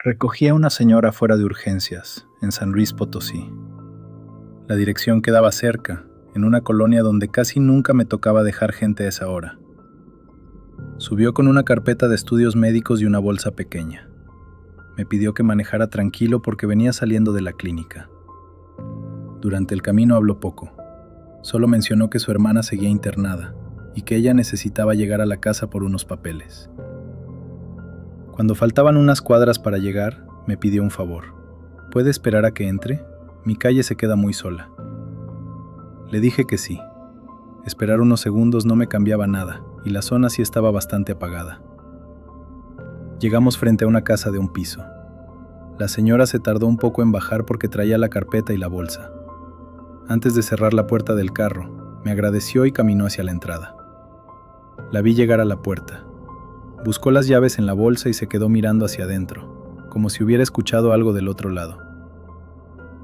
Recogí a una señora fuera de urgencias, en San Luis Potosí. La dirección quedaba cerca, en una colonia donde casi nunca me tocaba dejar gente a esa hora. Subió con una carpeta de estudios médicos y una bolsa pequeña. Me pidió que manejara tranquilo porque venía saliendo de la clínica. Durante el camino habló poco. Solo mencionó que su hermana seguía internada y que ella necesitaba llegar a la casa por unos papeles. Cuando faltaban unas cuadras para llegar, me pidió un favor. ¿Puede esperar a que entre? Mi calle se queda muy sola. Le dije que sí. Esperar unos segundos no me cambiaba nada, y la zona sí estaba bastante apagada. Llegamos frente a una casa de un piso. La señora se tardó un poco en bajar porque traía la carpeta y la bolsa. Antes de cerrar la puerta del carro, me agradeció y caminó hacia la entrada. La vi llegar a la puerta. Buscó las llaves en la bolsa y se quedó mirando hacia adentro, como si hubiera escuchado algo del otro lado.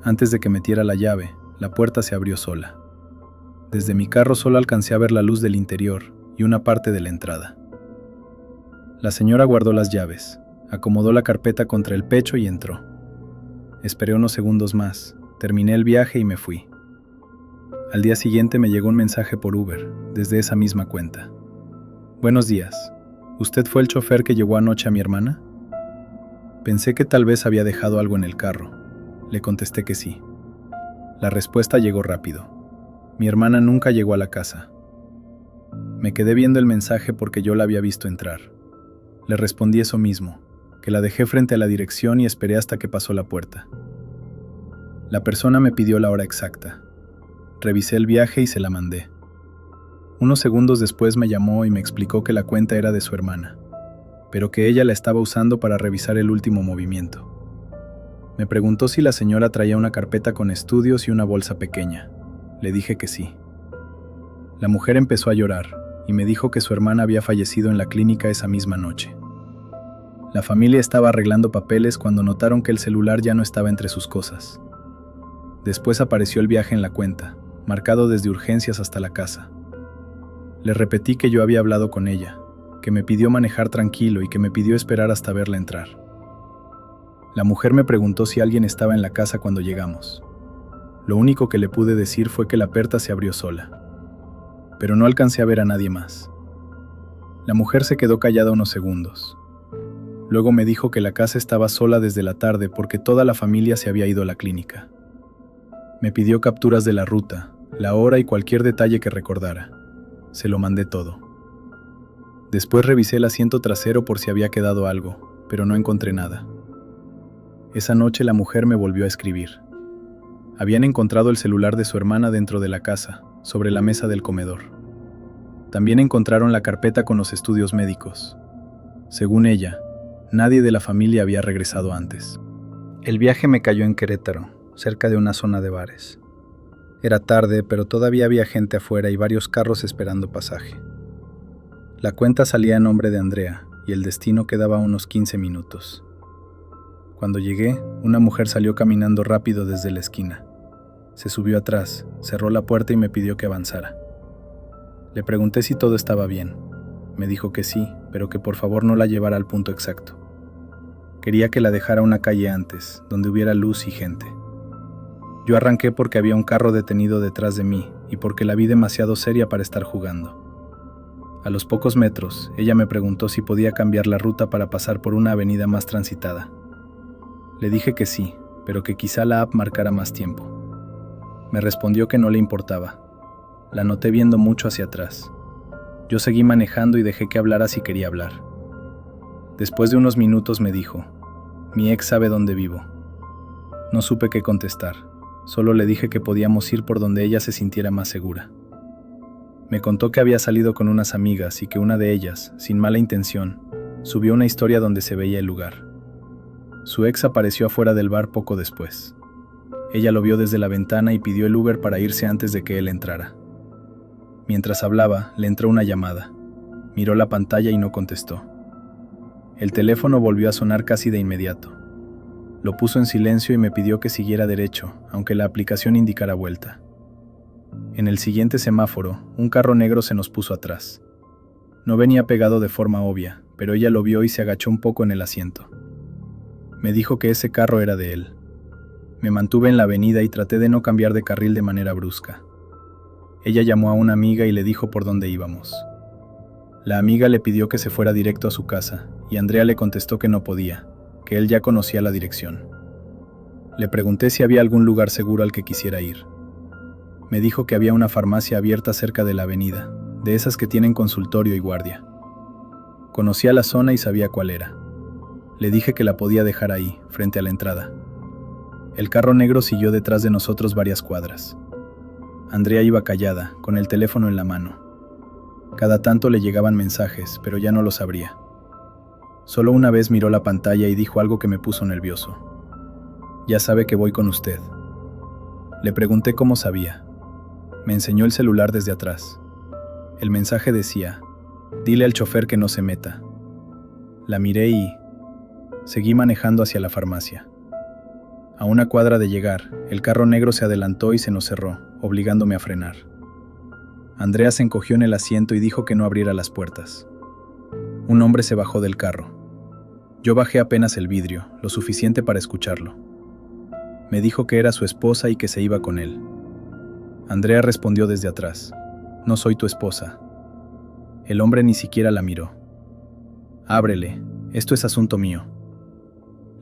Antes de que metiera la llave, la puerta se abrió sola. Desde mi carro solo alcancé a ver la luz del interior y una parte de la entrada. La señora guardó las llaves, acomodó la carpeta contra el pecho y entró. Esperé unos segundos más, terminé el viaje y me fui. Al día siguiente me llegó un mensaje por Uber, desde esa misma cuenta. Buenos días. ¿Usted fue el chofer que llevó anoche a mi hermana? Pensé que tal vez había dejado algo en el carro. Le contesté que sí. La respuesta llegó rápido. Mi hermana nunca llegó a la casa. Me quedé viendo el mensaje porque yo la había visto entrar. Le respondí eso mismo, que la dejé frente a la dirección y esperé hasta que pasó la puerta. La persona me pidió la hora exacta. Revisé el viaje y se la mandé. Unos segundos después me llamó y me explicó que la cuenta era de su hermana, pero que ella la estaba usando para revisar el último movimiento. Me preguntó si la señora traía una carpeta con estudios y una bolsa pequeña. Le dije que sí. La mujer empezó a llorar y me dijo que su hermana había fallecido en la clínica esa misma noche. La familia estaba arreglando papeles cuando notaron que el celular ya no estaba entre sus cosas. Después apareció el viaje en la cuenta, marcado desde urgencias hasta la casa. Le repetí que yo había hablado con ella, que me pidió manejar tranquilo y que me pidió esperar hasta verla entrar. La mujer me preguntó si alguien estaba en la casa cuando llegamos. Lo único que le pude decir fue que la puerta se abrió sola, pero no alcancé a ver a nadie más. La mujer se quedó callada unos segundos. Luego me dijo que la casa estaba sola desde la tarde porque toda la familia se había ido a la clínica. Me pidió capturas de la ruta, la hora y cualquier detalle que recordara. Se lo mandé todo. Después revisé el asiento trasero por si había quedado algo, pero no encontré nada. Esa noche la mujer me volvió a escribir. Habían encontrado el celular de su hermana dentro de la casa, sobre la mesa del comedor. También encontraron la carpeta con los estudios médicos. Según ella, nadie de la familia había regresado antes. El viaje me cayó en Querétaro, cerca de una zona de bares. Era tarde, pero todavía había gente afuera y varios carros esperando pasaje. La cuenta salía a nombre de Andrea y el destino quedaba a unos 15 minutos. Cuando llegué, una mujer salió caminando rápido desde la esquina. Se subió atrás, cerró la puerta y me pidió que avanzara. Le pregunté si todo estaba bien. Me dijo que sí, pero que por favor no la llevara al punto exacto. Quería que la dejara una calle antes, donde hubiera luz y gente. Yo arranqué porque había un carro detenido detrás de mí y porque la vi demasiado seria para estar jugando. A los pocos metros, ella me preguntó si podía cambiar la ruta para pasar por una avenida más transitada. Le dije que sí, pero que quizá la app marcara más tiempo. Me respondió que no le importaba. La noté viendo mucho hacia atrás. Yo seguí manejando y dejé que hablara si quería hablar. Después de unos minutos me dijo: «Mi ex sabe dónde vivo». No supe qué contestar. Solo le dije que podíamos ir por donde ella se sintiera más segura. Me contó que había salido con unas amigas y que una de ellas, sin mala intención, subió una historia donde se veía el lugar. Su ex apareció afuera del bar poco después. Ella lo vio desde la ventana y pidió el Uber para irse antes de que él entrara. Mientras hablaba, le entró una llamada. Miró la pantalla y no contestó. El teléfono volvió a sonar casi de inmediato. Lo puso en silencio y me pidió que siguiera derecho, aunque la aplicación indicara vuelta. En el siguiente semáforo, un carro negro se nos puso atrás. No venía pegado de forma obvia, pero ella lo vio y se agachó un poco en el asiento. Me dijo que ese carro era de él. Me mantuve en la avenida y traté de no cambiar de carril de manera brusca. Ella llamó a una amiga y le dijo por dónde íbamos. La amiga le pidió que se fuera directo a su casa, y Andrea le contestó que no podía, que él ya conocía la dirección. Le pregunté si había algún lugar seguro al que quisiera ir. Me dijo que había una farmacia abierta cerca de la avenida, de esas que tienen consultorio y guardia. Conocía la zona y sabía cuál era. Le dije que la podía dejar ahí, frente a la entrada. El carro negro siguió detrás de nosotros varias cuadras. Andrea iba callada, con el teléfono en la mano. Cada tanto le llegaban mensajes, pero ya no los abría. Solo una vez miró la pantalla y dijo algo que me puso nervioso. «Ya sabe que voy con usted». Le pregunté cómo sabía. Me enseñó el celular desde atrás. El mensaje decía: «Dile al chofer que no se meta». La miré y seguí manejando hacia la farmacia. A una cuadra de llegar, el carro negro se adelantó y se nos cerró, obligándome a frenar. Andrea se encogió en el asiento y dijo que no abriera las puertas. Un hombre se bajó del carro. Yo bajé apenas el vidrio, lo suficiente para escucharlo. Me dijo que era su esposa y que se iba con él. Andrea respondió desde atrás: «No soy tu esposa». El hombre ni siquiera la miró. «Ábrele, esto es asunto mío».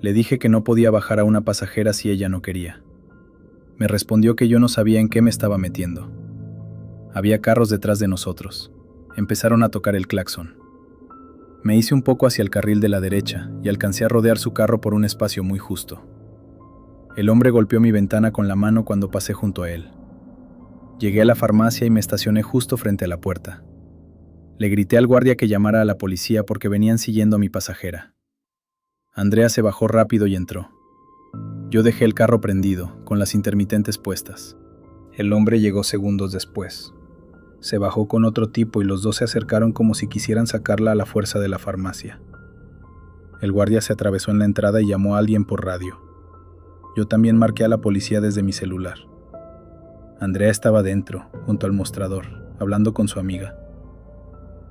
Le dije que no podía bajar a una pasajera si ella no quería. Me respondió que yo no sabía en qué me estaba metiendo. Había carros detrás de nosotros. Empezaron a tocar el claxon. Me hice un poco hacia el carril de la derecha y alcancé a rodear su carro por un espacio muy justo. El hombre golpeó mi ventana con la mano cuando pasé junto a él. Llegué a la farmacia y me estacioné justo frente a la puerta. Le grité al guardia que llamara a la policía porque venían siguiendo a mi pasajera. Andrea se bajó rápido y entró. Yo dejé el carro prendido, con las intermitentes puestas. El hombre llegó segundos después. Se bajó con otro tipo y los dos se acercaron como si quisieran sacarla a la fuerza de la farmacia. El guardia se atravesó en la entrada y llamó a alguien por radio. Yo también marqué a la policía desde mi celular. Andrea estaba dentro, junto al mostrador, hablando con su amiga.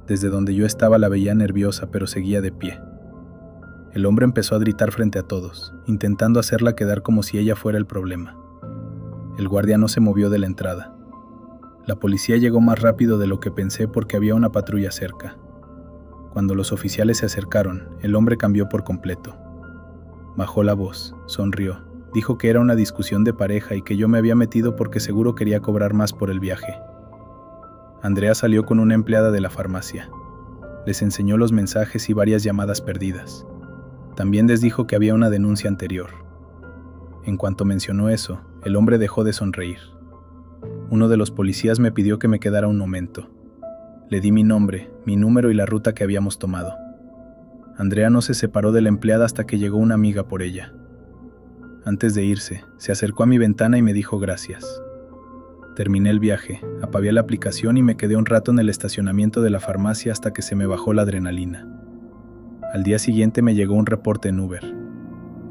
Desde donde yo estaba la veía nerviosa, pero seguía de pie. El hombre empezó a gritar frente a todos, intentando hacerla quedar como si ella fuera el problema. El guardia no se movió de la entrada. La policía llegó más rápido de lo que pensé porque había una patrulla cerca. Cuando los oficiales se acercaron, el hombre cambió por completo. Bajó la voz, sonrió, dijo que era una discusión de pareja y que yo me había metido porque seguro quería cobrar más por el viaje. Andrea salió con una empleada de la farmacia. Les enseñó los mensajes y varias llamadas perdidas. También les dijo que había una denuncia anterior. En cuanto mencionó eso, el hombre dejó de sonreír. Uno de los policías me pidió que me quedara un momento. Le di mi nombre, mi número y la ruta que habíamos tomado. Andrea no se separó de la empleada hasta que llegó una amiga por ella. Antes de irse, se acercó a mi ventana y me dijo gracias. Terminé el viaje, apagué la aplicación y me quedé un rato en el estacionamiento de la farmacia hasta que se me bajó la adrenalina. Al día siguiente me llegó un reporte en Uber.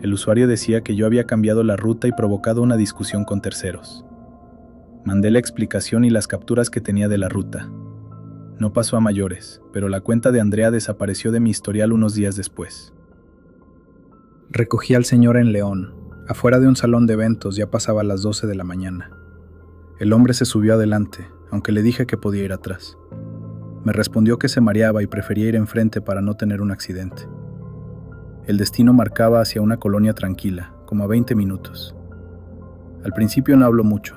El usuario decía que yo había cambiado la ruta y provocado una discusión con terceros. Mandé la explicación y las capturas que tenía de la ruta. No pasó a mayores, pero la cuenta de Andrea desapareció de mi historial unos días después. Recogí al señor en León. Afuera de un salón de eventos ya pasaba las 12 de la mañana. El hombre se subió adelante, aunque le dije que podía ir atrás. Me respondió que se mareaba y prefería ir enfrente para no tener un accidente. El destino marcaba hacia una colonia tranquila, como a 20 minutos. Al principio no habló mucho.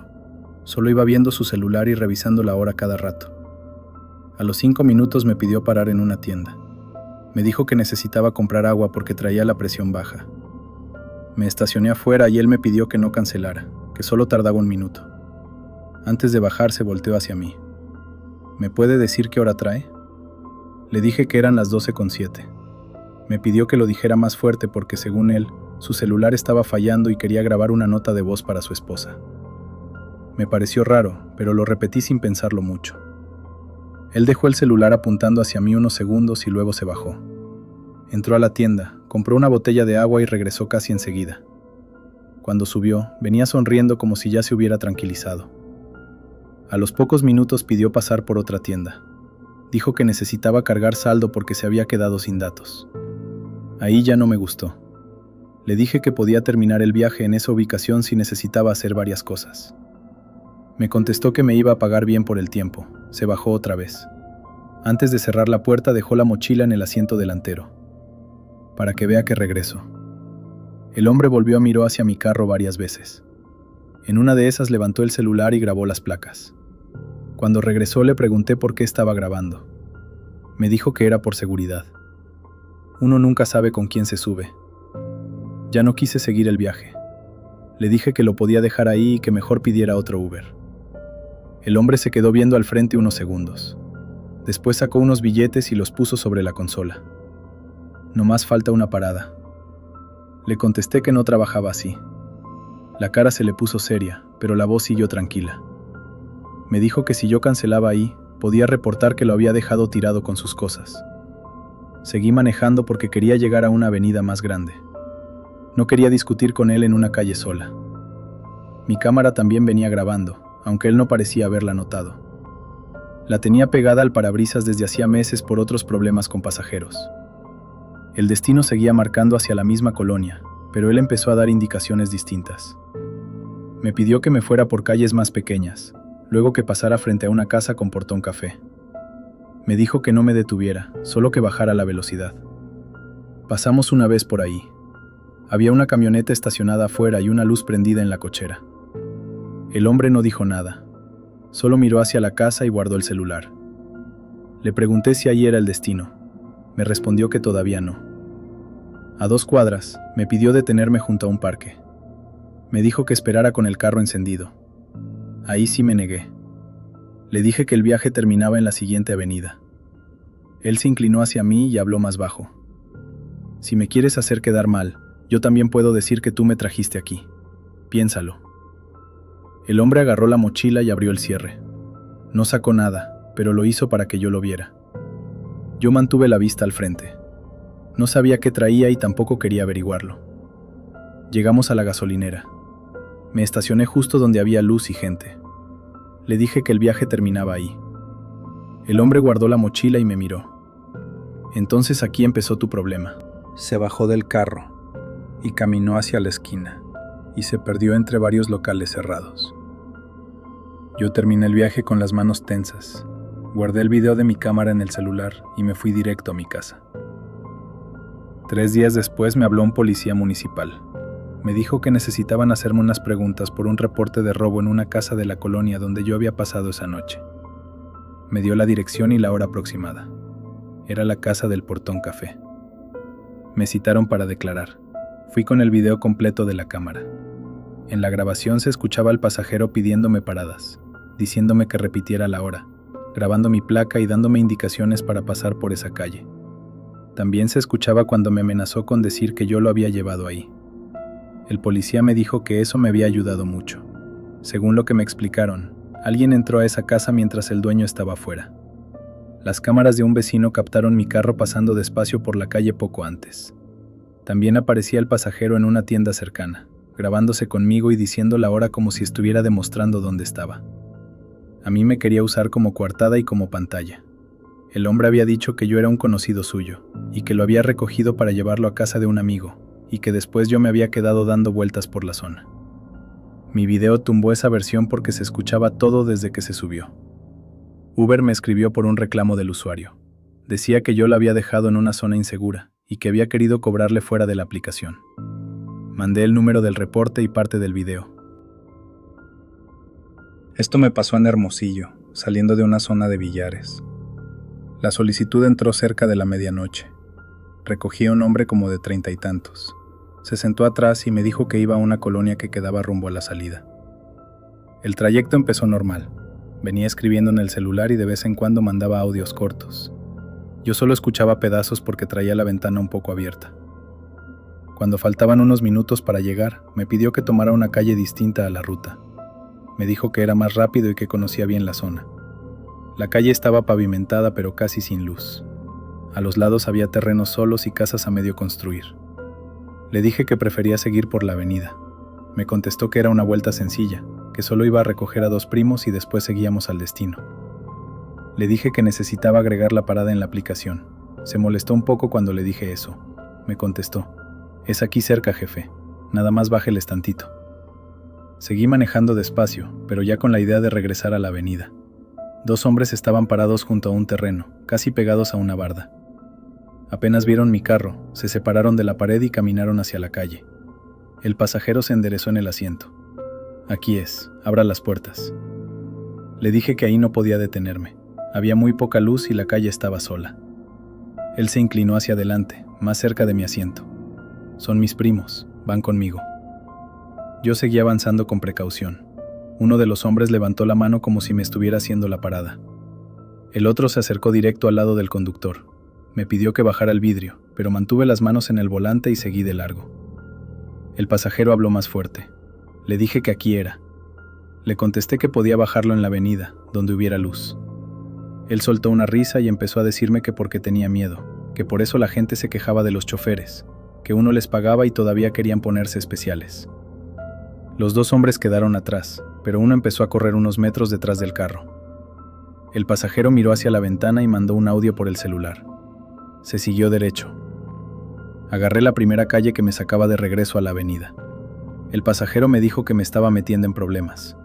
Solo iba viendo su celular y revisando la hora cada rato. A los 5 minutos me pidió parar en una tienda. Me dijo que necesitaba comprar agua porque traía la presión baja. Me estacioné afuera y él me pidió que no cancelara, que solo tardaba 1 minuto. Antes de bajarse volteó hacia mí. ¿Me puede decir qué hora trae? Le dije que eran las 12:07. Me pidió que lo dijera más fuerte porque, según él, su celular estaba fallando y quería grabar una nota de voz para su esposa. Me pareció raro, pero lo repetí sin pensarlo mucho. Él dejó el celular apuntando hacia mí unos segundos y luego se bajó. Entró a la tienda, compró una botella de agua y regresó casi enseguida. Cuando subió, venía sonriendo como si ya se hubiera tranquilizado. A los pocos minutos pidió pasar por otra tienda. Dijo que necesitaba cargar saldo porque se había quedado sin datos. Ahí ya no me gustó. Le dije que podía terminar el viaje en esa ubicación si necesitaba hacer varias cosas. Me contestó que me iba a pagar bien por el tiempo. Se bajó otra vez. Antes de cerrar la puerta dejó la mochila en el asiento delantero. Para que vea que regreso. El hombre volvió a mirar hacia mi carro varias veces. En una de esas levantó el celular y grabó las placas. Cuando regresó le pregunté por qué estaba grabando. Me dijo que era por seguridad. Uno nunca sabe con quién se sube. Ya no quise seguir el viaje. Le dije que lo podía dejar ahí y que mejor pidiera otro Uber. El hombre se quedó viendo al frente unos segundos. Después sacó unos billetes y los puso sobre la consola. No más falta una parada. Le contesté que no trabajaba así. La cara se le puso seria, pero la voz siguió tranquila. Me dijo que si yo cancelaba ahí, podía reportar que lo había dejado tirado con sus cosas. Seguí manejando porque quería llegar a una avenida más grande. No quería discutir con él en una calle sola. Mi cámara también venía grabando, aunque él no parecía haberla notado. La tenía pegada al parabrisas desde hacía meses por otros problemas con pasajeros. El destino seguía marcando hacia la misma colonia, pero él empezó a dar indicaciones distintas. Me pidió que me fuera por calles más pequeñas, luego que pasara frente a una casa con portón café. Me dijo que no me detuviera, solo que bajara la velocidad. Pasamos una vez por ahí. Había una camioneta estacionada afuera y una luz prendida en la cochera. El hombre no dijo nada. Solo miró hacia la casa y guardó el celular. Le pregunté si ahí era el destino. Me respondió que todavía no. A 2 cuadras, me pidió detenerme junto a un parque. Me dijo que esperara con el carro encendido. Ahí sí me negué. Le dije que el viaje terminaba en la siguiente avenida. Él se inclinó hacia mí y habló más bajo. Si me quieres hacer quedar mal, yo también puedo decir que tú me trajiste aquí. Piénsalo. El hombre agarró la mochila y abrió el cierre. No sacó nada, pero lo hizo para que yo lo viera. Yo mantuve la vista al frente. No sabía qué traía y tampoco quería averiguarlo. Llegamos a la gasolinera. Me estacioné justo donde había luz y gente. Le dije que el viaje terminaba ahí. El hombre guardó la mochila y me miró. Entonces aquí empezó tu problema. Se bajó del carro y caminó hacia la esquina y se perdió entre varios locales cerrados. Yo terminé el viaje con las manos tensas. Guardé el video de mi cámara en el celular y me fui directo a mi casa. 3 días después me habló un policía municipal. Me dijo que necesitaban hacerme unas preguntas por un reporte de robo en una casa de la colonia donde yo había pasado esa noche. Me dio la dirección y la hora aproximada. Era la casa del portón café. Me citaron para declarar. Fui con el video completo de la cámara. En la grabación se escuchaba al pasajero pidiéndome paradas, diciéndome que repitiera la hora, grabando mi placa y dándome indicaciones para pasar por esa calle. También se escuchaba cuando me amenazó con decir que yo lo había llevado ahí. El policía me dijo que eso me había ayudado mucho. Según lo que me explicaron, alguien entró a esa casa mientras el dueño estaba afuera. Las cámaras de un vecino captaron mi carro pasando despacio por la calle poco antes. También aparecía el pasajero en una tienda cercana, grabándose conmigo y diciendo la hora como si estuviera demostrando dónde estaba. A mí me quería usar como coartada y como pantalla. El hombre había dicho que yo era un conocido suyo, y que lo había recogido para llevarlo a casa de un amigo, y que después yo me había quedado dando vueltas por la zona. Mi video tumbó esa versión porque se escuchaba todo desde que se subió. Uber me escribió por un reclamo del usuario. Decía que yo la había dejado en una zona insegura, y que había querido cobrarle fuera de la aplicación. Mandé el número del reporte y parte del video. Esto me pasó en Hermosillo, saliendo de una zona de billares. La solicitud entró cerca de la medianoche. Recogí a un hombre como de 30 y tantos. Se sentó atrás y me dijo que iba a una colonia que quedaba rumbo a la salida. El trayecto empezó normal. Venía escribiendo en el celular y de vez en cuando mandaba audios cortos. Yo solo escuchaba pedazos porque traía la ventana un poco abierta. Cuando faltaban unos minutos para llegar, me pidió que tomara una calle distinta a la ruta. Me dijo que era más rápido y que conocía bien la zona. La calle estaba pavimentada pero casi sin luz. A los lados había terrenos solos y casas a medio construir. Le dije que prefería seguir por la avenida. Me contestó que era una vuelta sencilla, que solo iba a recoger a 2 primos y después seguíamos al destino. Le dije que necesitaba agregar la parada en la aplicación. Se molestó un poco cuando le dije eso. Me contestó: Es aquí cerca, jefe. Nada más bájeles tantito. Seguí manejando despacio, pero ya con la idea de regresar a la avenida. 2 hombres estaban parados junto a un terreno, casi pegados a una barda. Apenas vieron mi carro, se separaron de la pared y caminaron hacia la calle. El pasajero se enderezó en el asiento. Aquí es, abra las puertas. Le dije que ahí no podía detenerme. Había muy poca luz y la calle estaba sola. Él se inclinó hacia adelante, más cerca de mi asiento. Son mis primos, van conmigo. Yo seguí avanzando con precaución. Uno de los hombres levantó la mano como si me estuviera haciendo la parada. El otro se acercó directo al lado del conductor. Me pidió que bajara el vidrio, pero mantuve las manos en el volante y seguí de largo. El pasajero habló más fuerte. Le dije que aquí era. Le contesté que podía bajarlo en la avenida, donde hubiera luz. Él soltó una risa y empezó a decirme que porque tenía miedo, que por eso la gente se quejaba de los choferes, que uno les pagaba y todavía querían ponerse especiales. Los 2 hombres quedaron atrás, pero uno empezó a correr unos metros detrás del carro. El pasajero miró hacia la ventana y mandó un audio por el celular. Se siguió derecho. Agarré la primera calle que me sacaba de regreso a la avenida. El pasajero me dijo que me estaba metiendo en problemas.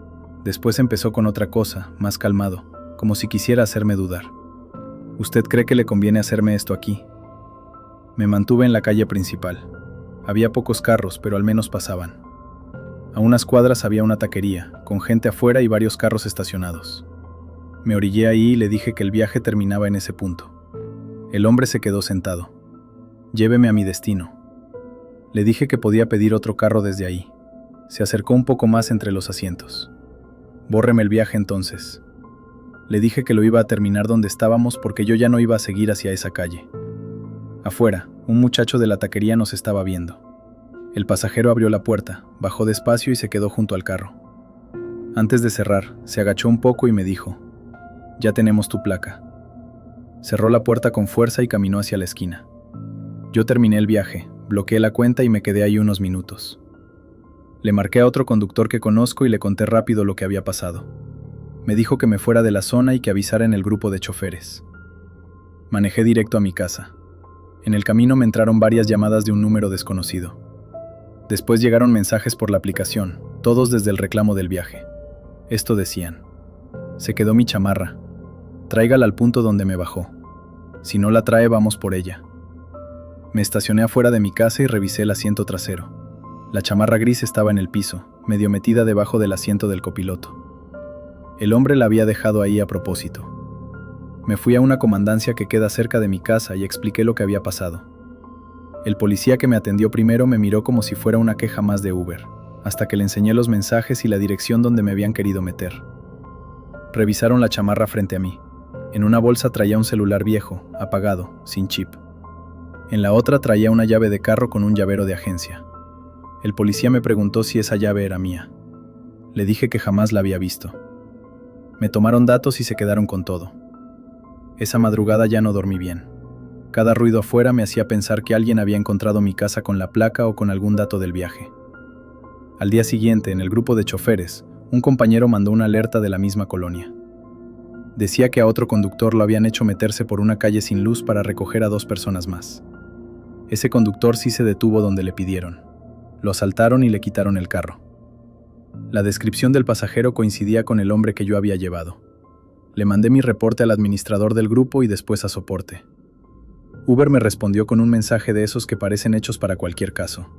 Después empezó con otra cosa, más calmado, como si quisiera hacerme dudar. ¿Usted cree que le conviene hacerme esto aquí? Me mantuve en la calle principal. Había pocos carros, pero al menos pasaban. A unas cuadras había una taquería, con gente afuera y varios carros estacionados. Me orillé ahí y le dije que el viaje terminaba en ese punto. El hombre se quedó sentado. Lléveme a mi destino. Le dije que podía pedir otro carro desde ahí. Se acercó un poco más entre los asientos. Bórreme el viaje entonces. Le dije que lo iba a terminar donde estábamos porque yo ya no iba a seguir hacia esa calle. Afuera, un muchacho de la taquería nos estaba viendo. El pasajero abrió la puerta, bajó despacio y se quedó junto al carro. Antes de cerrar, se agachó un poco y me dijo: «Ya tenemos tu placa». Cerró la puerta con fuerza y caminó hacia la esquina. Yo terminé el viaje, bloqueé la cuenta y me quedé ahí unos minutos. Le marqué a otro conductor que conozco y le conté rápido lo que había pasado. Me dijo que me fuera de la zona y que avisara en el grupo de choferes. Manejé directo a mi casa. En el camino me entraron varias llamadas de un número desconocido. Después llegaron mensajes por la aplicación, todos desde el reclamo del viaje. Esto decían: «Se quedó mi chamarra. Tráigala al punto donde me bajó. Si no la trae, vamos por ella». Me estacioné afuera de mi casa y revisé el asiento trasero. La chamarra gris estaba en el piso, medio metida debajo del asiento del copiloto. El hombre la había dejado ahí a propósito. Me fui a una comandancia que queda cerca de mi casa y expliqué lo que había pasado. El policía que me atendió primero me miró como si fuera una queja más de Uber, hasta que le enseñé los mensajes y la dirección donde me habían querido meter. Revisaron la chamarra frente a mí. En una bolsa traía un celular viejo, apagado, sin chip. En la otra traía una llave de carro con un llavero de agencia. El policía me preguntó si esa llave era mía. Le dije que jamás la había visto. Me tomaron datos y se quedaron con todo. Esa madrugada ya no dormí bien. Cada ruido afuera me hacía pensar que alguien había encontrado mi casa con la placa o con algún dato del viaje. Al día siguiente, en el grupo de choferes, un compañero mandó una alerta de la misma colonia. Decía que a otro conductor lo habían hecho meterse por una calle sin luz para recoger a 2 personas más. Ese conductor sí se detuvo donde le pidieron. Lo asaltaron y le quitaron el carro. La descripción del pasajero coincidía con el hombre que yo había llevado. Le mandé mi reporte al administrador del grupo y después a soporte. Uber me respondió con un mensaje de esos que parecen hechos para cualquier caso.